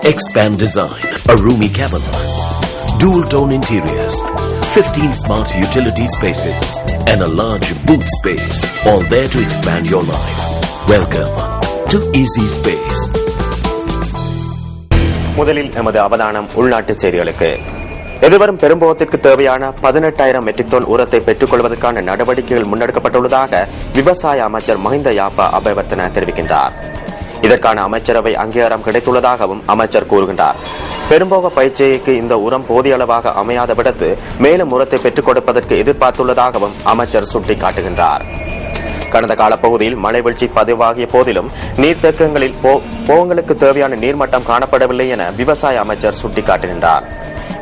Expand Design, a roomy cabin, dual tone interiors, 15 smart utility spaces, and a large boot space, all there to expand your life. Welcome to Easy Space. முதலில் எமது அவதானம் உள்நாட்டு செய்திகளுக்கு. எதிர்வரும் பெரும்போகத்திற்கு தேவையான 18,000 matric ton உரத்தை பெற்றுக் கொள்வதற்கான நடவடிக்கைகள் முன்னெடுக்கப்பட்டுள்ளதாக விவசாய அமைச்சர் மஹிந்த யாப்பா அபேவர்த்தன தெரிவிக்கின்றார். இதற்கான அமைச்சரவை அங்கீகாரம் கிடைத்துள்ளதாகவும் அமைச்சர் கூறுகின்றார். பெரும்போக பயிற்சிக்கு இந்த உரம் போதிய அளவாக அமையாத விடத்து மேலும் உரத்தை பெற்றுக் கொடுப்பதற்கு எதிர்பார்த்துள்ளதாகவும் அமைச்சர் சுட்டிக்காட்டுகின்றார். கடந்த காலப்பகுதியில் மழை வீழ்ச்சி பதிவாகிய போதிலும் நீர்த்தேக்கங்களில் போகங்களுக்கு தேவையான நீர்மட்டம் காணப்படவில்லை என விவசாய அமைச்சர் சுட்டிக்காட்டுகின்றார்.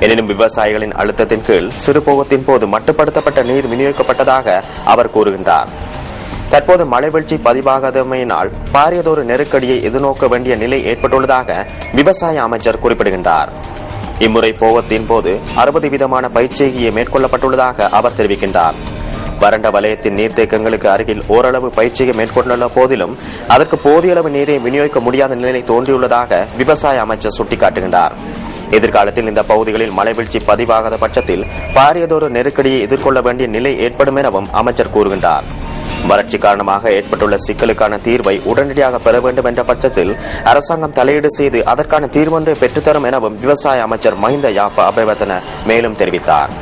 எனினும் விவசாயிகளின் அழுத்தத்தின் கீழ் சிறுபோகத்தின் போது மட்டுப்படுத்தப்பட்ட நீர் விநியோகிக்கப்பட்டதாக அவர் கூறுகின்றார். தற்போது மழை வீழ்ச்சி பதிவாகாதமையினால் பாரியதொரு நெருக்கடியை எதிர்நோக்க வேண்டிய நிலை ஏற்பட்டுள்ளதாக விவசாய அமைச்சர் குறிப்பிடுகின்றார். இம்முறை போகத்தின் போது 60 விதமான பயிற்சியை மேற்கொள்ளப்பட்டுள்ளதாக அவர் தெரிவிக்கின்றார். வறண்ட வலயத்தின் நீர்த்தேக்கங்களுக்கு அருகில் ஓரளவு பயிற்சியை மேற்கொண்டுள்ள போதிலும் அதற்கு போதிய அளவு நீரை விநியோகிக்க முடியாத நிலை தோன்றியுள்ளதாக விவசாய அமைச்சர் சுட்டிக்காட்டுகின்றார். எதிர்காலத்தில் இந்த பகுதிகளில் மழை வீழ்ச்சி பதிவாகாத பட்சத்தில் பாரியதொரு நெருக்கடியை எதிர்கொள்ள வேண்டிய நிலை ஏற்படும் எனவும் அமைச்சர் கூறுகின்றார். வறட்சி காரணமாக ஏற்பட்டுள்ள சிக்கலுக்கான தீர்வை உடனடியாக பெற வேண்டும் என்ற பட்சத்தில் அரசாங்கம் தலையீடு செய்து அதற்கான தீர்வொன்றை பெற்றுத்தரும் எனவும் விவசாய அமைச்சர் மஹிந்த யாப்பா அபேவர்த்தன மேலும் தெரிவித்தார்.